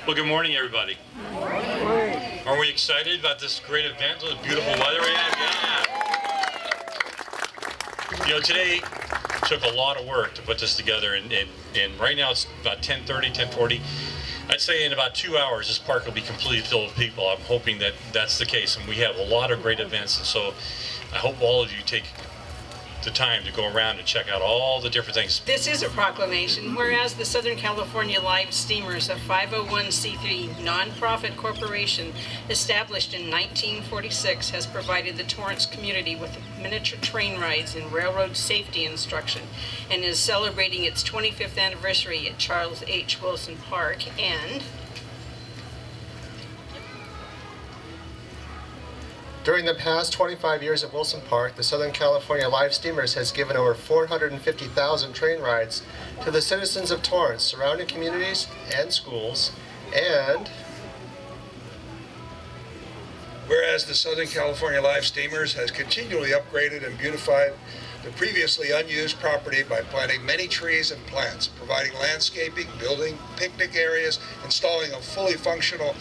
Well, good morning, everybody. Are we excited about this great event? Look at the beautiful weather we have. Yeah. You know, today took a lot of work to put this together, and right now it's about 10:30, 10:40. I'd say in about 2 hours, this park will be completely filled with people. I'm hoping that that's the case, and we have a lot of great events, and so I hope all of you take the time to go around and check out all the different things. This is a proclamation, whereas the Southern California Live Steamers, a 501c3 nonprofit corporation established in 1946, has provided the Torrance community with miniature train rides and railroad safety instruction, and is celebrating its 25th anniversary at Charles H. Wilson Park. And during the past 25 years at Wilson Park, the Southern California Live Steamers has given over 450,000 train rides to the citizens of Torrance, surrounding communities, and schools. And whereas the Southern California Live Steamers has continually upgraded and beautified the previously unused property by planting many trees and plants, providing landscaping, building picnic areas, installing a fully functional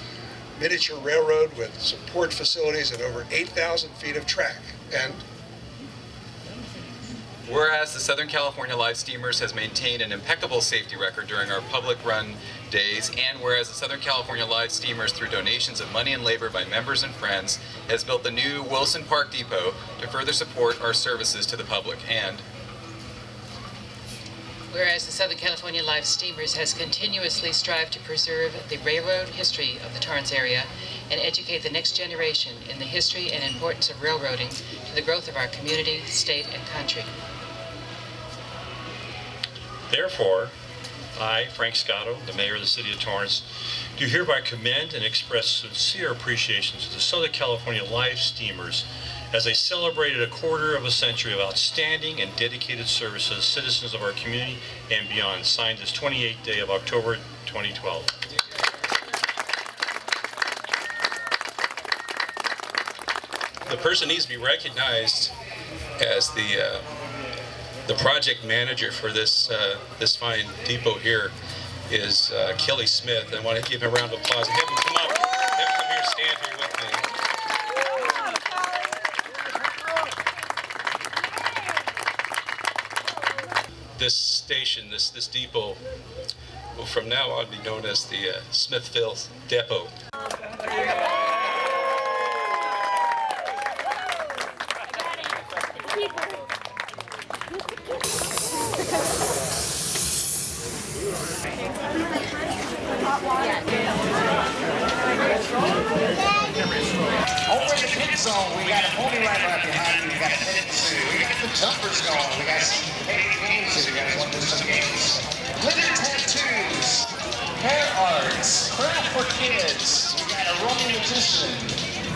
miniature railroad with support facilities and over 8,000 feet of track. And whereas the Southern California Live Steamers has maintained an impeccable safety record during our public run days, and whereas the Southern California Live Steamers, through donations of money and labor by members and friends, has built the new Wilson Park Depot to further support our services to the public. And whereas the Southern California Live Steamers has continuously strived to preserve the railroad history of the Torrance area and educate the next generation in the history and importance of railroading to the growth of our community, state, and country. Therefore, I, Frank Scotto, the mayor of the city of Torrance, do hereby commend and express sincere appreciation to the Southern California Live Steamers as they celebrated a quarter of a century of outstanding and dedicated service to the citizens of our community and beyond. Signed this 28th day of October 2012. The person needs to be recognized as the project manager for this fine depot here is Kelly Smith. I want to give him a round of applause. Have him come up. Have him come here and stand here with me. This station, this depot, will from now on be known as the Smithville Depot. Over in the pit zone, we got a pony rider right behind you. We got a pit two. We got the jumpers going. We got some games if you guys want to do some games. Glitter tattoos, hair arts, craft for kids. We got a Roman magician,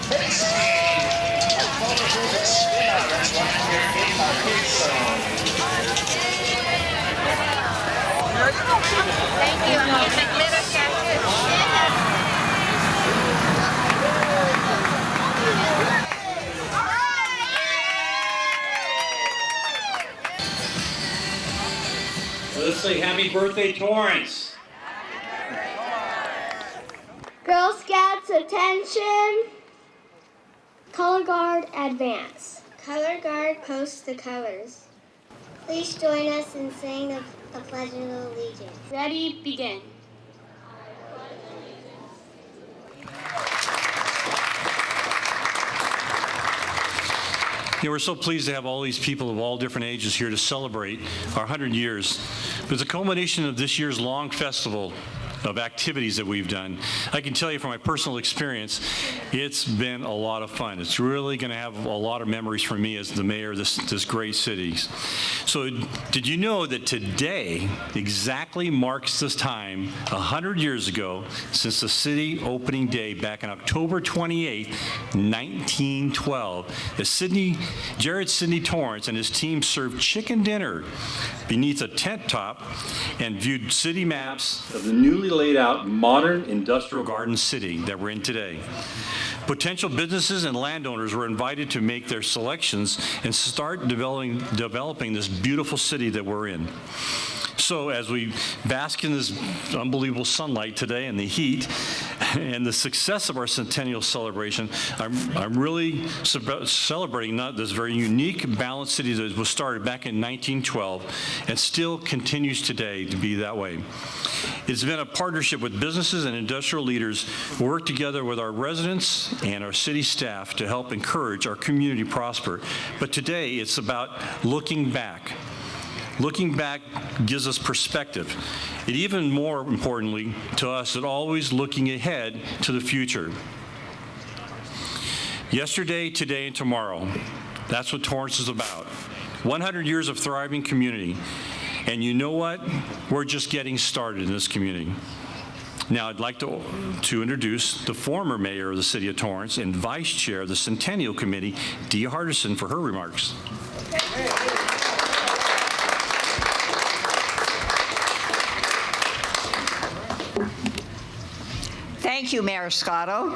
face paint, a photogenic spin out. That's right here in our pit zone. Thank you. And the glitter tattoos. Let's say happy birthday, Torrance. Girl Scouts, attention. Color Guard, advance. Color Guard, post the colors. Please join us in saying the Pledge of Allegiance. Ready, begin. You know, we're so pleased to have all these people of all different ages here to celebrate our 100 years. But it's a culmination of this year's long festival of activities that we've done. I can tell you from my personal experience, it's been a lot of fun. It's really going to have a lot of memories for me as the mayor of this great city. So did you know that today exactly marks this time 100 years ago since the city opening day back on October 28, 1912, as Jared Sidney Torrance and his team served chicken dinner beneath a tent top and viewed city maps of the newly laid out modern industrial garden city that we're in today. Potential businesses and landowners were invited to make their selections and start developing this beautiful city that we're in. So as we bask in this unbelievable sunlight today and the heat and the success of our centennial celebration, I'm really celebrating this very unique, balanced city that was started back in 1912 and still continues today to be that way. It's been a partnership with businesses and industrial leaders who work together with our residents and our city staff to help encourage our community prosper. But today it's about looking back. Looking back gives us perspective. And even more importantly to us, it's always looking ahead to the future. Yesterday, today, and tomorrow. That's what Torrance is about. 100 years of thriving community. And you know what? We're just getting started in this community. Now, I'd like to introduce the former mayor of the city of Torrance and vice chair of the Centennial Committee, Dee Hardison, for her remarks. Thank you, Mayor Scotto.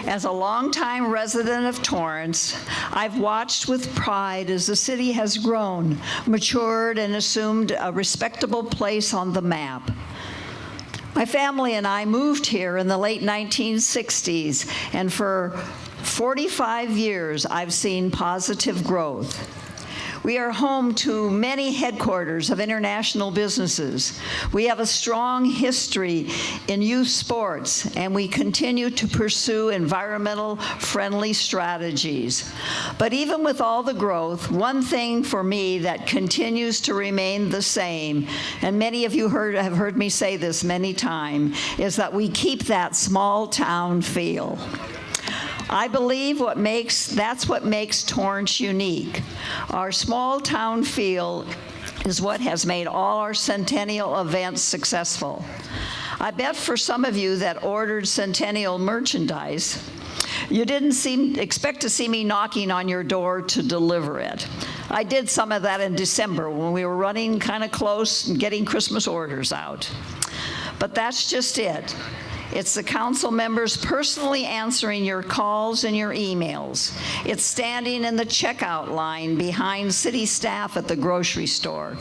As a longtime resident of Torrance, I've watched with pride as the city has grown, matured, and assumed a respectable place on the map. My family and I moved here in the late 1960s, and for 45 years, I've seen positive growth. We are home to many headquarters of international businesses. We have a strong history in youth sports, and we continue to pursue environmental-friendly strategies. But even with all the growth, one thing for me that continues to remain the same, and many of you have heard me say this many times, is that we keep that small town feel. I believe that's what makes Torrance unique. Our small town feel is what has made all our centennial events successful. I bet for some of you that ordered centennial merchandise, you didn't expect to see me knocking on your door to deliver it. I did some of that in December when we were running kind of close and getting Christmas orders out. But that's just it. It's the council members personally answering your calls and your emails. It's standing in the checkout line behind city staff at the grocery store.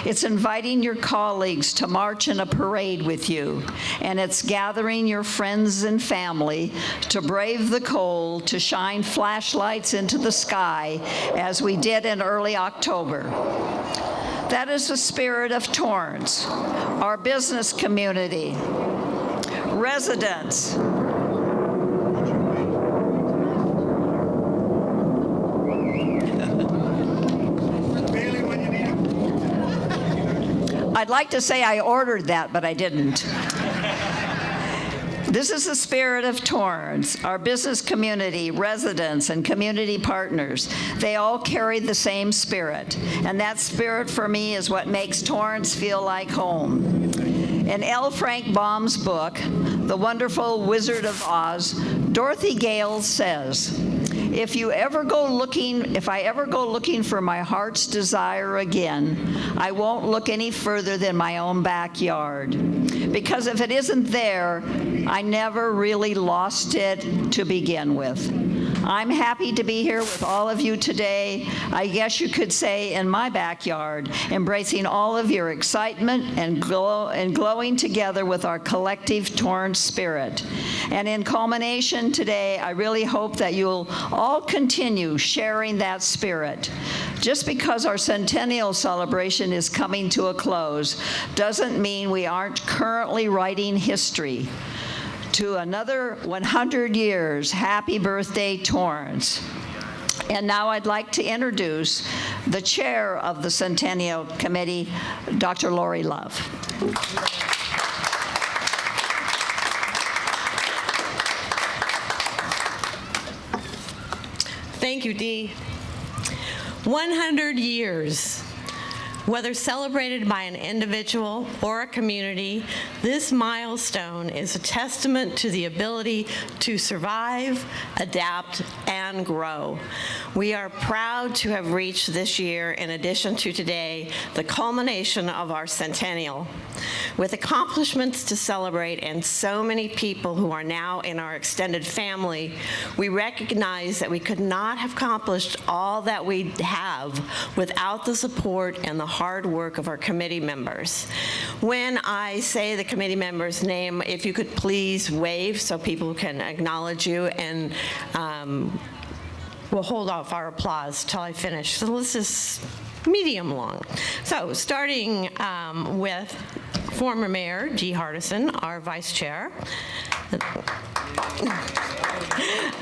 It's inviting your colleagues to march in a parade with you. And it's gathering your friends and family to brave the cold, to shine flashlights into the sky, as we did in early October. That is the spirit of Torrance, our business community, residents, I'd like to say I ordered that, but I didn't. This is the spirit of Torrance, our business community, residents, and community partners. They all carry the same spirit, and that spirit for me is what makes Torrance feel like home. In L. Frank Baum's book, The Wonderful Wizard of Oz, Dorothy Gale says, if I ever go looking for my heart's desire again, I won't look any further than my own backyard. Because if it isn't there, I never really lost it to begin with. I'm happy to be here with all of you today, I guess you could say in my backyard, embracing all of your excitement and glowing together with our collective Torrance spirit. And in culmination today, I really hope that you'll all continue sharing that spirit. Just because our centennial celebration is coming to a close doesn't mean we aren't currently writing history. To another 100 years, happy birthday, Torrance. And now I'd like to introduce the chair of the Centennial Committee, Dr. Lori Love. Thank you, Dee. 100 years. Whether celebrated by an individual or a community, this milestone is a testament to the ability to survive, adapt, and grow. We are proud to have reached this year, in addition to today, the culmination of our centennial. With accomplishments to celebrate and so many people who are now in our extended family, we recognize that we could not have accomplished all that we have without the support and the hard work of our committee members. When I say the committee member's name, if you could please wave so people can acknowledge you, and we'll hold off our applause till I finish. So this is medium long. So starting with former Mayor Dee Hardison, our Vice Chair.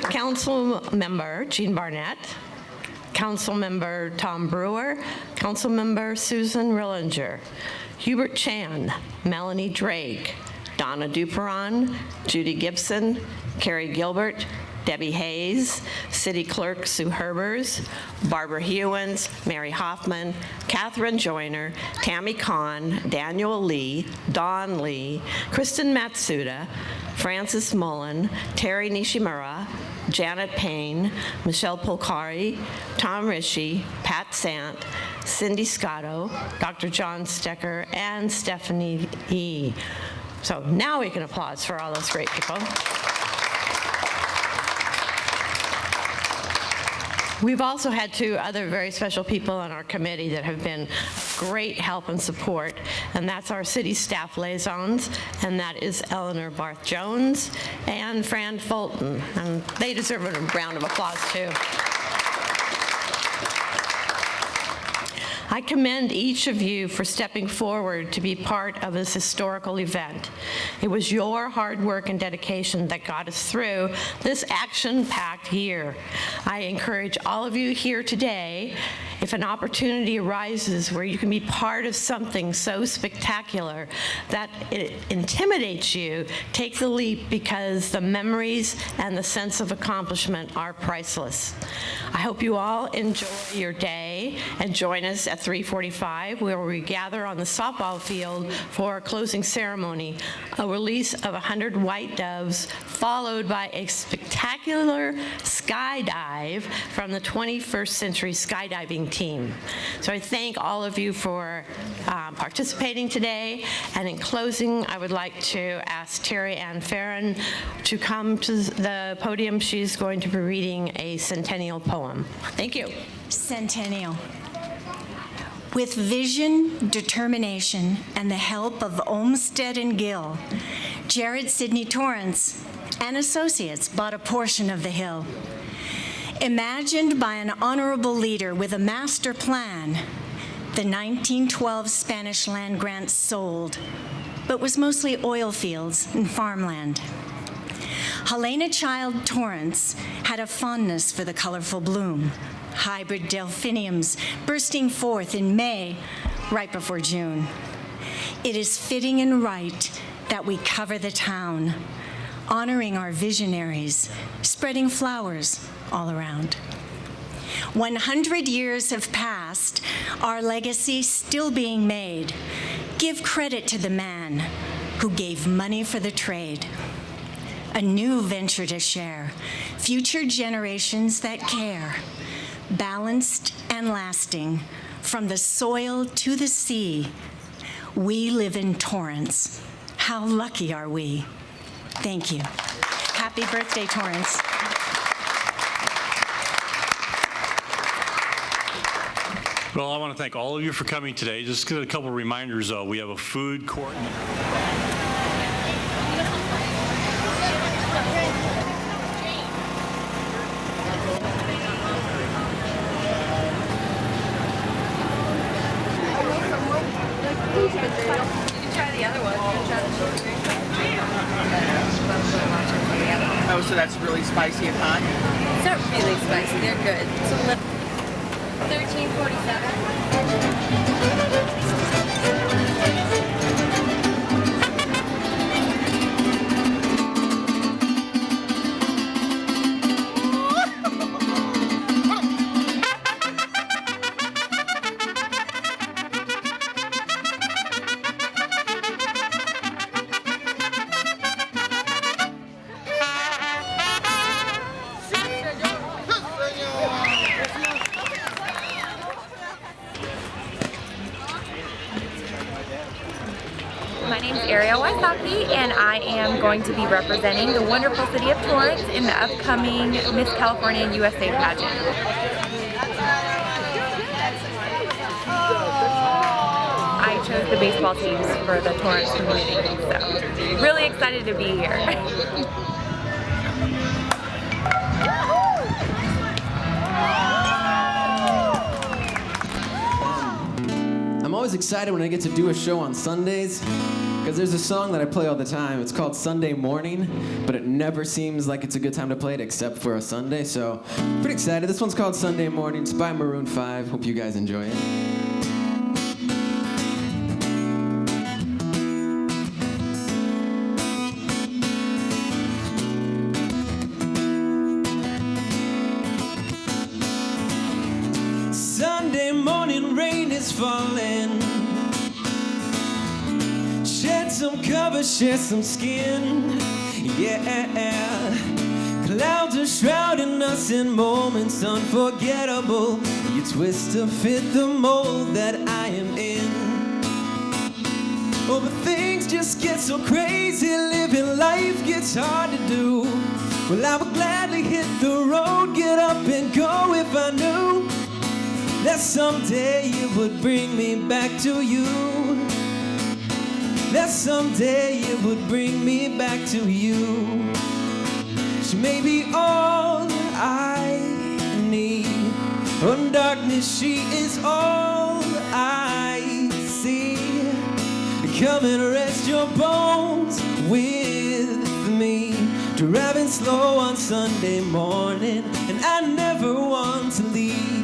Council Member Jean Barnett, Council Member Tom Brewer, Council Member Susan Rillinger, Hubert Chan, Melanie Drake, Donna Duperon, Judy Gibson, Carrie Gilbert, Debbie Hayes, City Clerk Sue Herbers, Barbara Hewins, Mary Hoffman, Catherine Joyner, Tammy Kahn, Daniel Lee, Don Lee, Kristen Matsuda, Francis Mullen, Terry Nishimura, Janet Payne, Michelle Polcari, Tom Rishi, Pat Sant, Cindy Scotto, Dr. John Stecker, and Stephanie E. So now we can applaud for all those great people. We've also had two other very special people on our committee that have been great help and support, and that's our city staff liaisons, and that is Eleanor Barth Jones and Fran Fulton, and they deserve a round of applause too. I commend each of you for stepping forward to be part of this historical event. It was your hard work and dedication that got us through this action-packed year. I encourage all of you here today, if an opportunity arises where you can be part of something so spectacular that it intimidates you, take the leap, because the memories and the sense of accomplishment are priceless. I hope you all enjoy your day and join us at 3:45, where we gather on the softball field for a closing ceremony, a release of 100 white doves, followed by a spectacular skydive from the 21st Century Skydiving Team. So I thank all of you for participating today. And in closing, I would like to ask Terry Ann Farron to come to the podium. She's going to be reading a centennial poem. Thank you. Centennial. With vision, determination, and the help of Olmsted and Gill, Jared Sidney Torrance and associates bought a portion of the hill. Imagined by an honorable leader with a master plan, the 1912 Spanish land grant sold, but was mostly oil fields and farmland. Helena Child Torrance had a fondness for the colorful bloom, hybrid delphiniums bursting forth in May, right before June. It is fitting and right that we cover the town, honoring our visionaries, spreading flowers all around. 100 years have passed, our legacy still being made. Give credit to the man who gave money for the trade. A new venture to share, future generations that care, balanced and lasting, from the soil to the sea. We live in Torrance. How lucky are we? Thank you. Happy birthday, Torrance. Well, I want to thank all of you for coming today. Just a couple of reminders, though. We have a food court. Oh, so that's really spicy and hot? It's not really spicy. They're good. It's a little. 1347. My name is Ariel Wysocki, and I am going to be representing the wonderful city of Torrance in the upcoming Miss California USA pageant. I chose the baseball teams for the Torrance community, so really excited to be here. I'm always excited when I get to do a show on Sundays, because there's a song that I play all the time. It's called Sunday Morning, but it never seems like it's a good time to play it except for a Sunday, so pretty excited. This one's called Sunday Morning. It's by Maroon 5. Hope you guys enjoy it. Sunday morning, rain is falling. Shed some cover, shed some skin. Yeah, clouds are shrouding us in moments unforgettable. You twist to fit the mold that I am in. Oh, but things just get so crazy. Living life gets hard to do. Well, I would gladly hit the road, get up and go if I knew that someday it would bring me back to you. That someday it would bring me back to you. She may be all I need. Oh, darkness, she is all I see. Come and rest your bones with me. Driving slow on Sunday morning, and I never want to leave.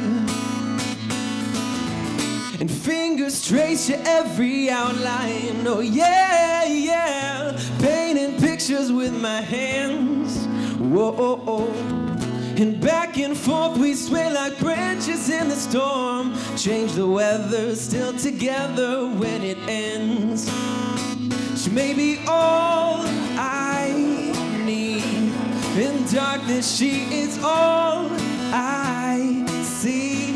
And fingers trace your every outline. Oh yeah, yeah. Painting pictures with my hands. Whoa, oh, oh. And back and forth we sway like branches in the storm. Change the weather, still together when it ends. She may be all I need. In darkness she is all I see.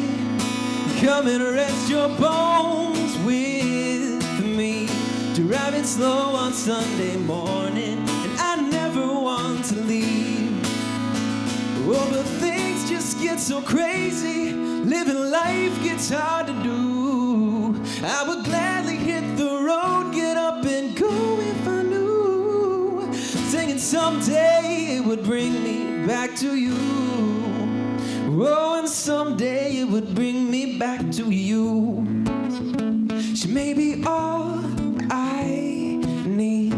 Come and rest your bones with me. Driving slow on Sunday morning, and I never want to leave. Oh, but things just get so crazy. Living life gets hard to do. I would gladly hit the road, get up and go if I knew. Singing someday it would bring me back to you. Oh, and someday it would bring me back to you. She may be all I need.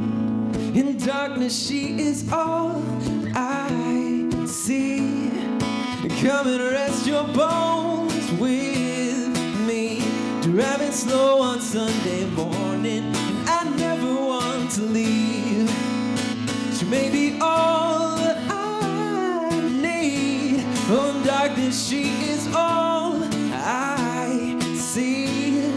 In darkness she is all I see. Come and rest your bones with me. Driving slow on Sunday morning, and I never want to leave. She may be all I need. Oh, darkness, she is all I see.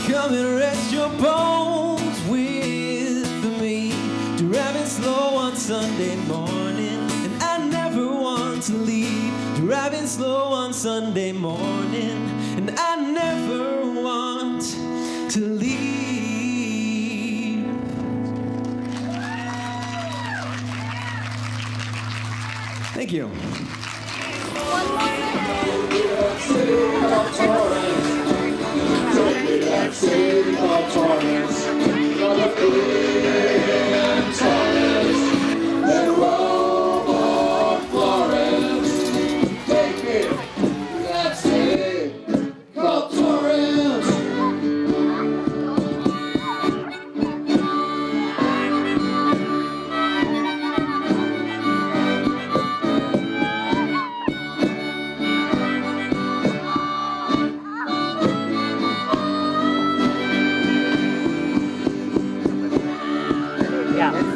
Come and rest your bones with me. Driving slow on Sunday morning, and I never want to leave. Driving slow on Sunday morning, and I never want to leave. Thank you.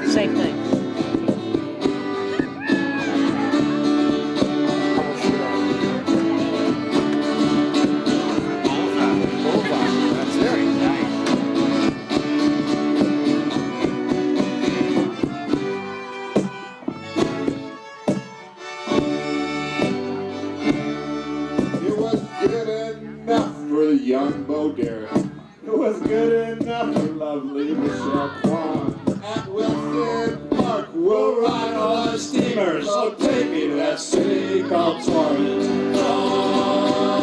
Same thing. It was good enough for the young Bo Derek. was good enough for lovely Michelle Kwan. At Wilson Park, we'll ride on the steamer, so take me to that city called Torrance. Torrance.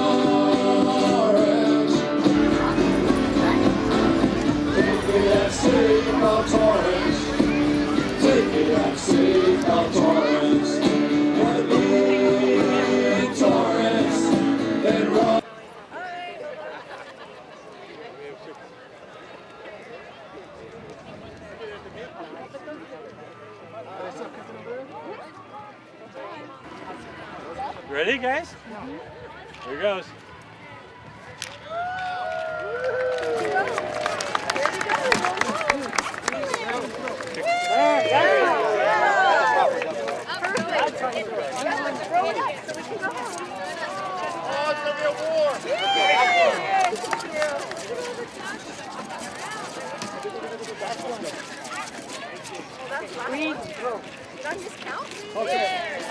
Take me to that city called Torrance. Take me to that city called Torrance. Wanna be in Torrance, then run. Ready, guys? Here goes.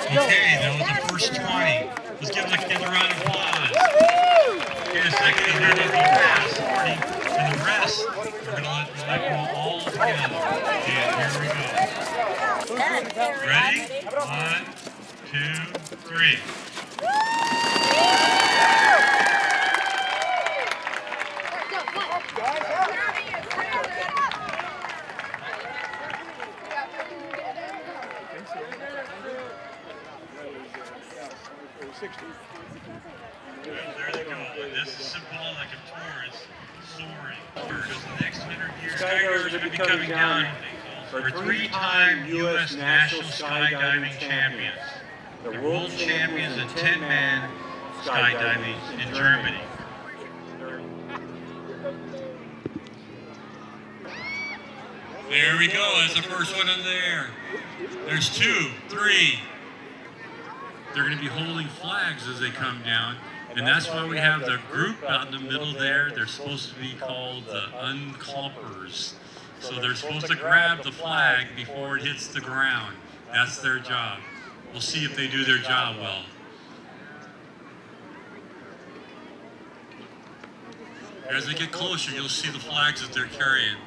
Okay, that was the first 20. Let's give them a round of applause. Okay, the second is ready to go fast, Marty. And the rest, we're going to let go all together. And here we go. Ready? 1, 2, 3. There they go. This is symbolic of Torrance soaring. For the next 100 years, skydivers are going to be coming down for 3-time U.S. national skydiving champions. They're world champions in 10-man skydiving in Germany. There we go. That's the first one in there. There's 2, 3. They're going to be holding flags as they come down, and that's why we have the group out in the middle there. They're supposed to be called the unclumpers. So they're supposed to grab the flag before it hits the ground. That's their job. We'll see if they do their job well. As they get closer, you'll see the flags that they're carrying.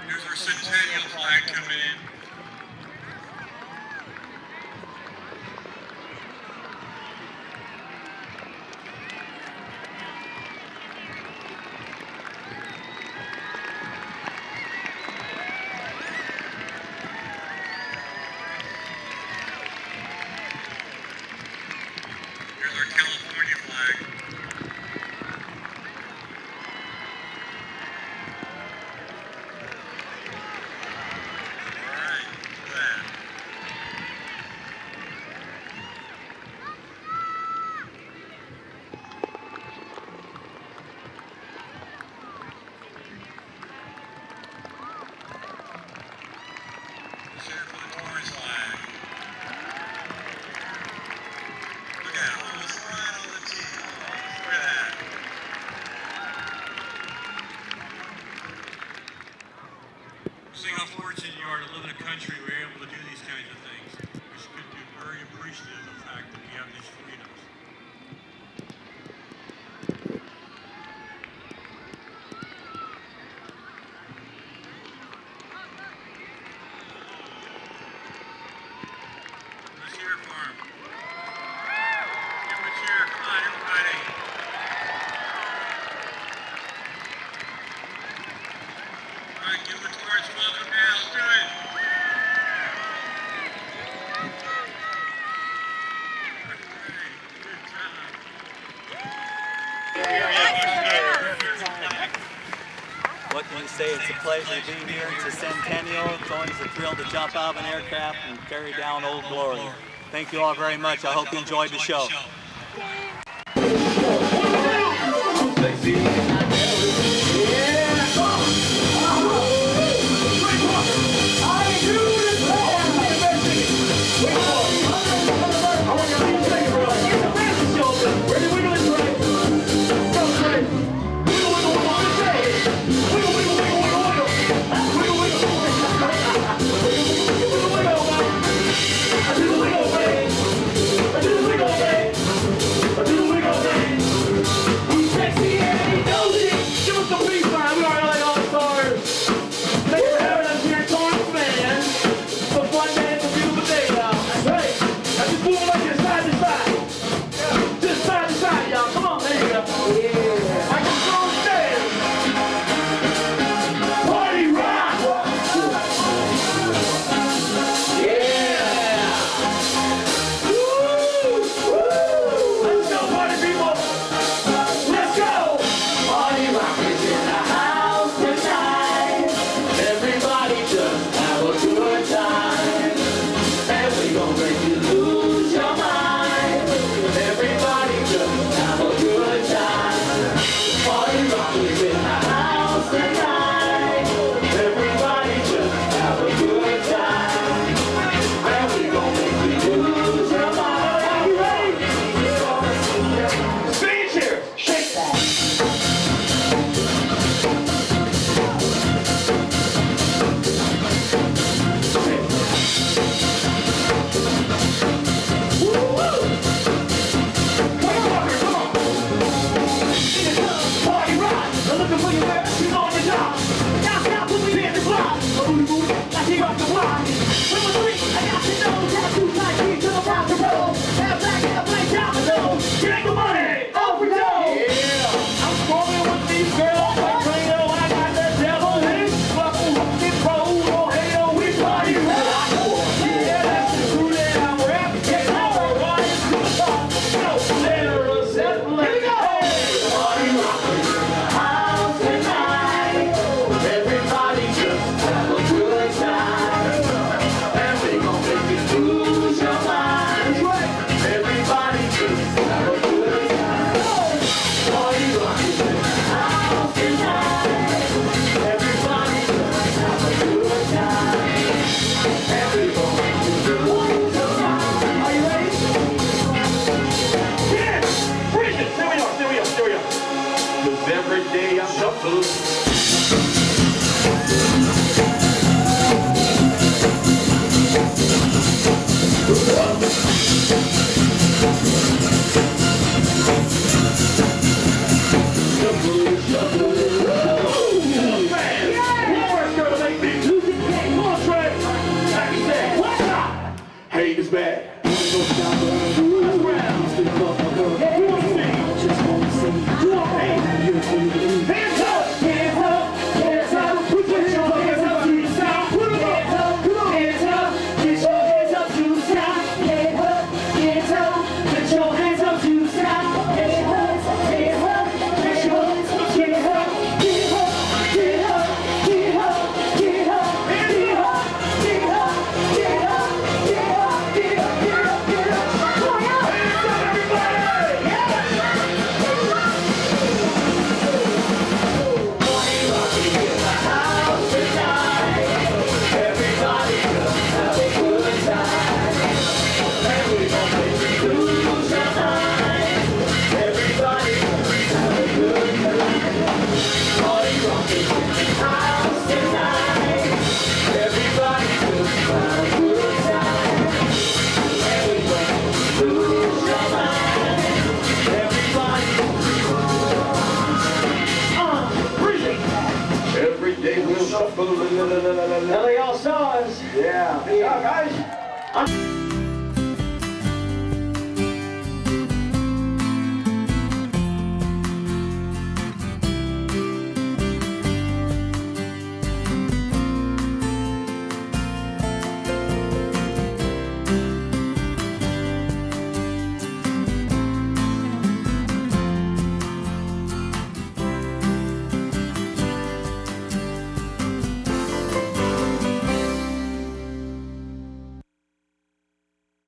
Here's our centennial flag coming in. Here's our California flag. See how fortunate you are to live in a country where you're able to do these kinds of things. We should be very appreciative of the fact that we have these freedoms. Let's hear it for him. Give him a cheer. Come on, everybody. All right, give the torch welcome now. Let's do it. What can you say? It's a pleasure to be here. It's a centennial. It's always a thrill to jump out of an aircraft and carry down Old Glory. Thank you all very much. I hope you enjoyed the show. Wiggle, wiggle, wiggle, wiggle. is back. Let's round. Just want to say, hands up, hands up, hands up. Put your hands up to the sky. Put them up. Come on, hands up. Get your hands up to the sky. Hands up, hands up. Put your hands up to the sky. Hands up, hands up. Put your hands up. Get up, get up, get up, get up, get up, get up, get up, get up, get up, get up, get up, get up. Come on, hands up, everybody. Every day we'll shuffle. Now they all saw us. Yeah. Yeah, guys.